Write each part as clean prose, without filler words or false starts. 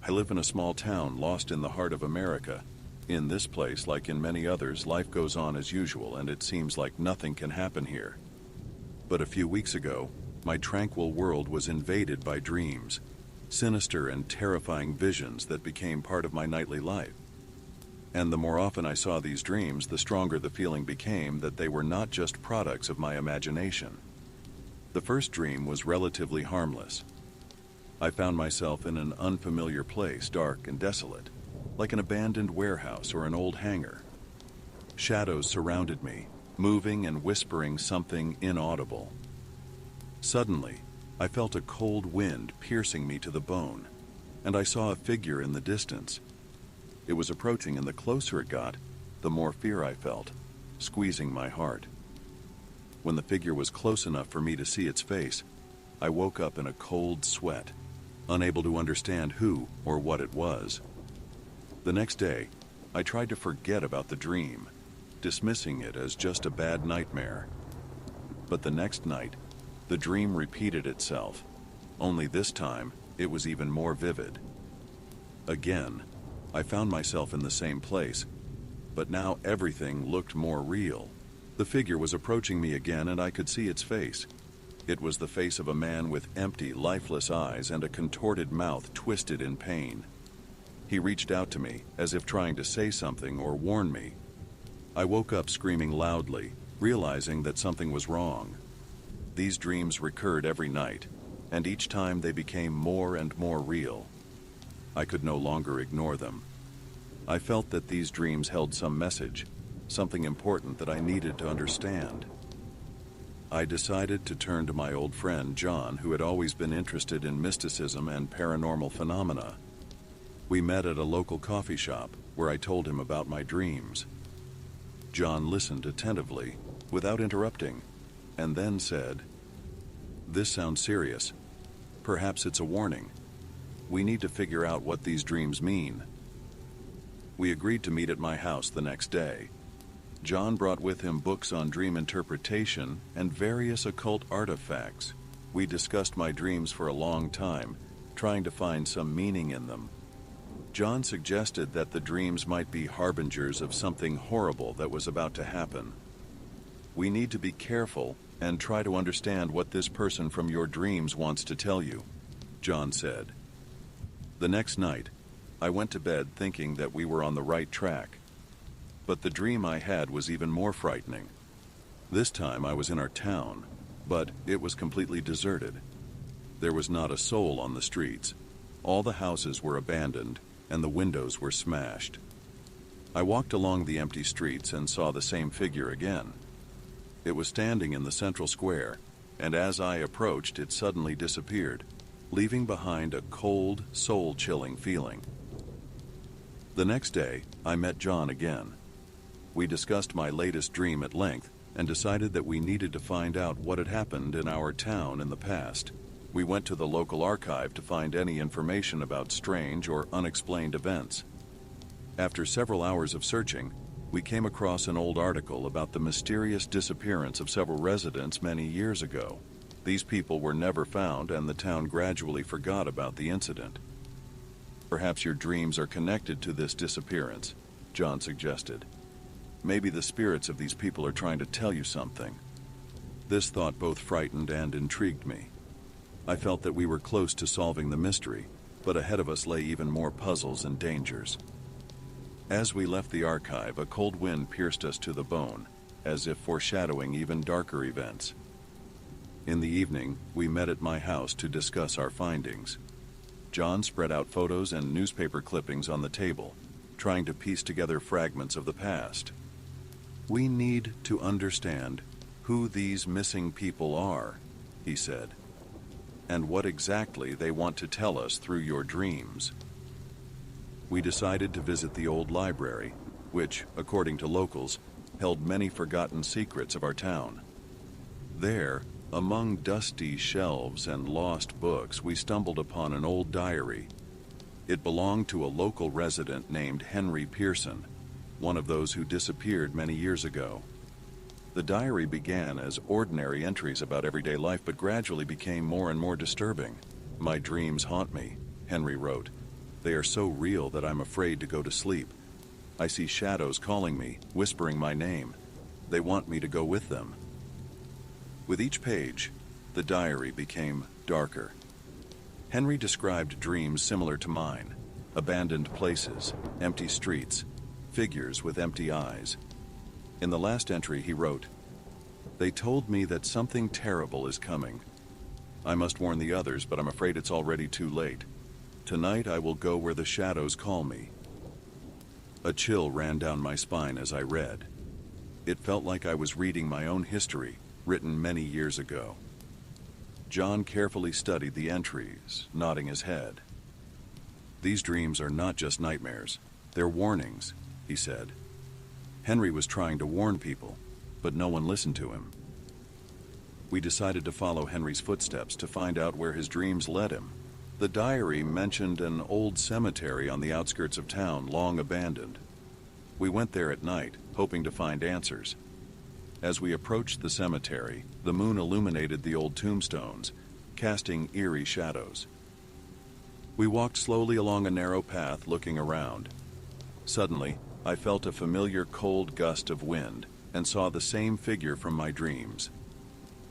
I live in a small town lost in the heart of America. In this place, like in many others, life goes on as usual and it seems like nothing can happen here. But a few weeks ago, my tranquil world was invaded by dreams, sinister and terrifying visions that became part of my nightly life. And the more often I saw these dreams, the stronger the feeling became that they were not just products of my imagination. The first dream was relatively harmless. I found myself in an unfamiliar place, dark and desolate, like an abandoned warehouse or an old hangar. Shadows surrounded me, moving and whispering something inaudible. Suddenly, I felt a cold wind piercing me to the bone, and I saw a figure in the distance. It was approaching, and the closer it got, the more fear I felt, squeezing my heart. When the figure was close enough for me to see its face, I woke up in a cold sweat, unable to understand who or what it was. The next day, I tried to forget about the dream, dismissing it as just a bad nightmare. But the next night, the dream repeated itself, only this time it was even more vivid. Again, I found myself in the same place, but now everything looked more real. The figure was approaching me again, and I could see its face. It was the face of a man with empty, lifeless eyes and a contorted mouth twisted in pain. He reached out to me, as if trying to say something or warn me. I woke up screaming loudly, realizing that something was wrong. These dreams recurred every night, and each time they became more and more real. I could no longer ignore them. I felt that these dreams held some message, something important that I needed to understand. I decided to turn to my old friend John, who had always been interested in mysticism and paranormal phenomena. We met at a local coffee shop, where I told him about my dreams. John listened attentively, without interrupting, and then said, "This sounds serious. Perhaps it's a warning. We need to figure out what these dreams mean." We agreed to meet at my house the next day. John brought with him books on dream interpretation and various occult artifacts. We discussed my dreams for a long time, trying to find some meaning in them. John suggested that the dreams might be harbingers of something horrible that was about to happen. "We need to be careful and try to understand what this person from your dreams wants to tell you," John said. The next night, I went to bed thinking that we were on the right track. But the dream I had was even more frightening. This time I was in our town, but it was completely deserted. There was not a soul on the streets. All the houses were abandoned, and the windows were smashed. I walked along the empty streets and saw the same figure again. It was standing in the central square, and as I approached, it suddenly disappeared, leaving behind a cold, soul-chilling feeling. The next day, I met John again. We discussed my latest dream at length and decided that we needed to find out what had happened in our town in the past. We went to the local archive to find any information about strange or unexplained events. After several hours of searching, we came across an old article about the mysterious disappearance of several residents many years ago. These people were never found, and the town gradually forgot about the incident. "Perhaps your dreams are connected to this disappearance," John suggested. "Maybe the spirits of these people are trying to tell you something." This thought both frightened and intrigued me. I felt that we were close to solving the mystery, but ahead of us lay even more puzzles and dangers. As we left the archive, a cold wind pierced us to the bone, as if foreshadowing even darker events. In the evening, we met at my house to discuss our findings. John spread out photos and newspaper clippings on the table, trying to piece together fragments of the past. "We need to understand who these missing people are," he said, "and what exactly they want to tell us through your dreams." We decided to visit the old library, which, according to locals, held many forgotten secrets of our town. There, among dusty shelves and lost books, we stumbled upon an old diary. It belonged to a local resident named Henry Pearson, one of those who disappeared many years ago. The diary began as ordinary entries about everyday life, but gradually became more and more disturbing. "My dreams haunt me," Henry wrote. They are so real that I'm afraid to go to sleep. I see shadows calling me, whispering my name. They want me to go with them. With each page, the diary became darker. Henry described dreams similar to mine: abandoned places, empty streets, figures with empty eyes. In the last entry he wrote, "They told me that something terrible is coming. I must warn the others, but I'm afraid it's already too late. Tonight I will go where the shadows call me." A chill ran down my spine as I read. It felt like I was reading my own history, written many years ago. John carefully studied the entries, nodding his head. "These dreams are not just nightmares. They're warnings," he said. Henry was trying to warn people, but no one listened to him. We decided to follow Henry's footsteps to find out where his dreams led him. The diary mentioned an old cemetery on the outskirts of town, long abandoned. We went there at night, hoping to find answers. As we approached the cemetery, the moon illuminated the old tombstones, casting eerie shadows. We walked slowly along a narrow path, looking around. Suddenly, I felt a familiar cold gust of wind and saw the same figure from my dreams.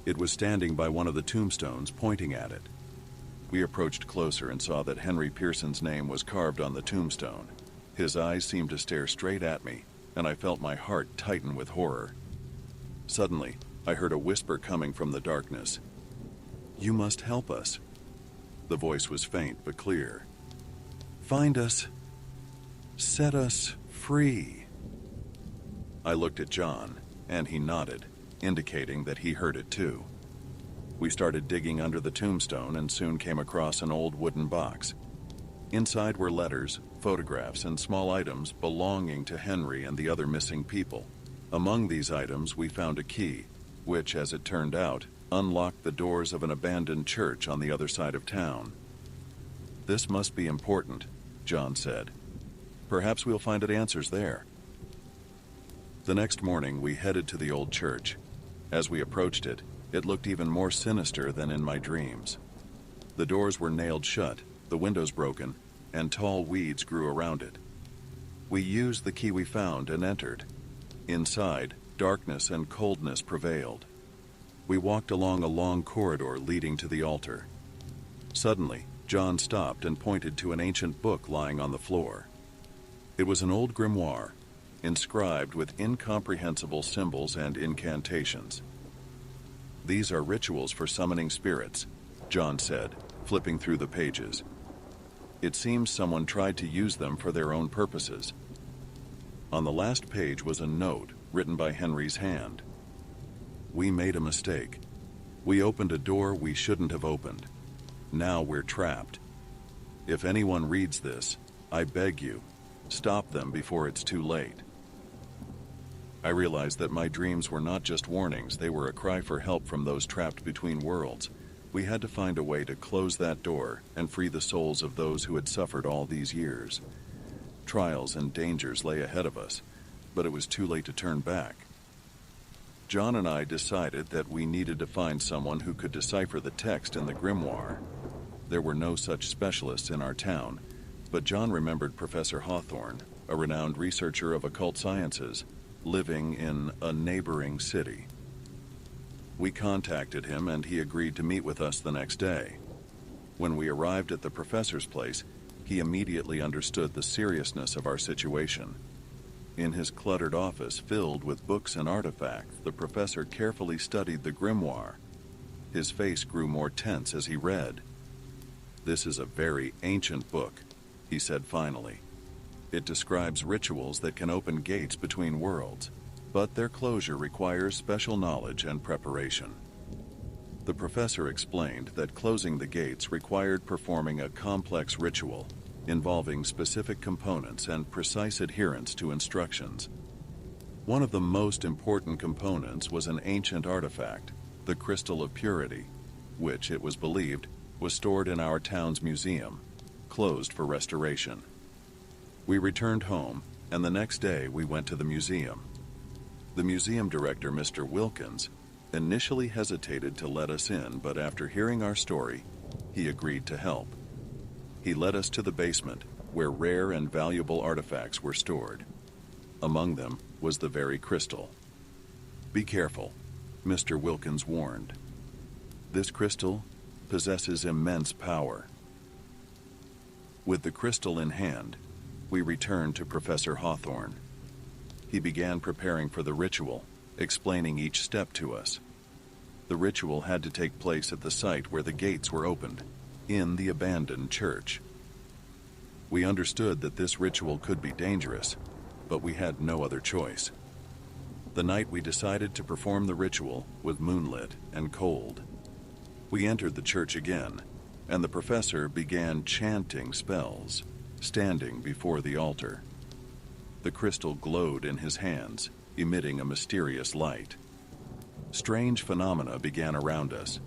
It was standing by one of the tombstones, pointing at it. We approached closer and saw that Henry Pearson's name was carved on the tombstone. His eyes seemed to stare straight at me, and I felt my heart tighten with horror. Suddenly, I heard a whisper coming from the darkness. "You must help us." The voice was faint but clear. "Find us. Set us free." I looked at John, and he nodded, indicating that he heard it too. We started digging under the tombstone and soon came across an old wooden box. Inside were letters, photographs, and small items belonging to Henry and the other missing people. Among these items, we found a key, which, as it turned out, unlocked the doors of an abandoned church on the other side of town. "This must be important," John said. "Perhaps we'll find answers there." The next morning, we headed to the old church. As we approached it, it looked even more sinister than in my dreams. The doors were nailed shut, the windows broken, and tall weeds grew around it. We used the key we found and entered. Inside, darkness and coldness prevailed. We walked along a long corridor leading to the altar. Suddenly, John stopped and pointed to an ancient book lying on the floor. It was an old grimoire, inscribed with incomprehensible symbols and incantations. "These are rituals for summoning spirits," John said, flipping through the pages. "It seems someone tried to use them for their own purposes." On the last page was a note written by Henry's hand. "We made a mistake. We opened a door we shouldn't have opened. Now we're trapped. If anyone reads this, I beg you, stop them before it's too late." I realized that my dreams were not just warnings, they were a cry for help from those trapped between worlds. We had to find a way to close that door and free the souls of those who had suffered all these years. Trials and dangers lay ahead of us, but it was too late to turn back. John and I decided that we needed to find someone who could decipher the text in the grimoire. There were no such specialists in our town, but John remembered Professor Hawthorne, a renowned researcher of occult sciences, living in a neighboring city. We contacted him and he agreed to meet with us the next day. When we arrived at the professor's place, he immediately understood the seriousness of our situation. In his cluttered office filled with books and artifacts, the professor carefully studied the grimoire. His face grew more tense as he read. "This is a very ancient book," he said finally. "It describes rituals that can open gates between worlds, but their closure requires special knowledge and preparation." The professor explained that closing the gates required performing a complex ritual involving specific components and precise adherence to instructions. One of the most important components was an ancient artifact, the Crystal of Purity, which, it was believed, was stored in our town's museum, closed for restoration. We returned home, and the next day we went to the museum. The museum director, Mr. Wilkins, initially hesitated to let us in, but after hearing our story, he agreed to help. He led us to the basement, where rare and valuable artifacts were stored. Among them was the very crystal. "Be careful," Mr. Wilkins warned. "This crystal possesses immense power." With the crystal in hand, we returned to Professor Hawthorne. He began preparing for the ritual, explaining each step to us. The ritual had to take place at the site where the gates were opened, in the abandoned church. We understood that this ritual could be dangerous, but we had no other choice. The night we decided to perform the ritual was moonlit and cold. We entered the church again, and the professor began chanting spells, standing before the altar. The crystal glowed in his hands, emitting a mysterious light. Strange phenomena began around us.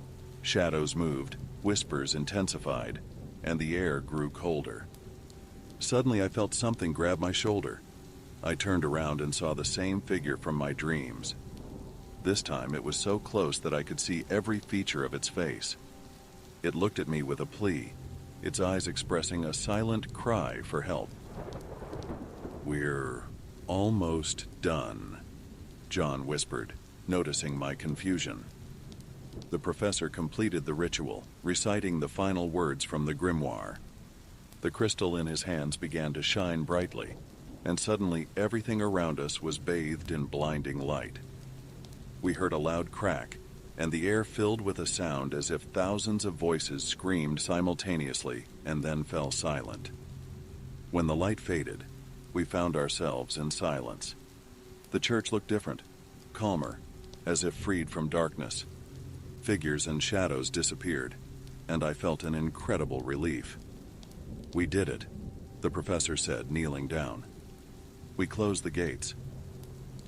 Shadows moved, whispers intensified, and the air grew colder. Suddenly I felt something grab my shoulder. I turned around and saw the same figure from my dreams. This time it was so close that I could see every feature of its face. It looked at me with a plea, its eyes expressing a silent cry for help. "We're almost done," John whispered, noticing my confusion. The professor completed the ritual, reciting the final words from the grimoire. The crystal in his hands began to shine brightly, and suddenly everything around us was bathed in blinding light. We heard a loud crack, and the air filled with a sound as if thousands of voices screamed simultaneously and then fell silent. When the light faded, we found ourselves in silence. The church looked different, calmer, as if freed from darkness. Figures and shadows disappeared, and I felt an incredible relief. "We did it," the professor said, kneeling down. We closed the gates.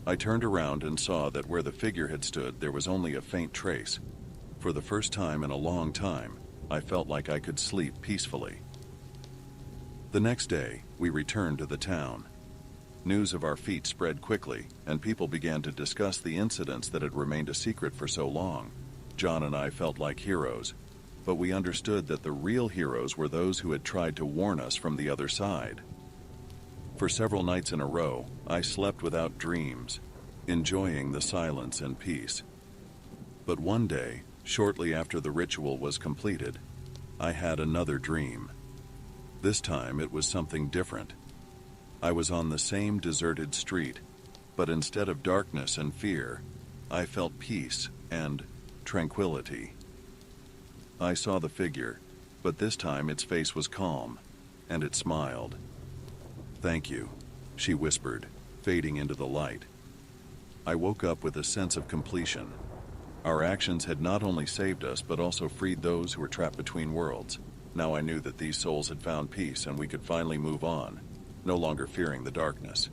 I turned around and saw that where the figure had stood there was only a faint trace. For the first time in a long time, I felt like I could sleep peacefully. The next day, we returned to the town. News of our feat spread quickly, and people began to discuss the incidents that had remained a secret for so long. John and I felt like heroes, but we understood that the real heroes were those who had tried to warn us from the other side. For several nights in a row, I slept without dreams, enjoying the silence and peace. But one day, shortly after the ritual was completed, I had another dream. This time it was something different. I was on the same deserted street, but instead of darkness and fear, I felt peace and tranquility. I saw the figure, but this time its face was calm, and it smiled. "Thank you," she whispered, fading into the light. I woke up with a sense of completion. Our actions had not only saved us, but also freed those who were trapped between worlds. Now I knew that these souls had found peace, and we could finally move on, no longer fearing the darkness.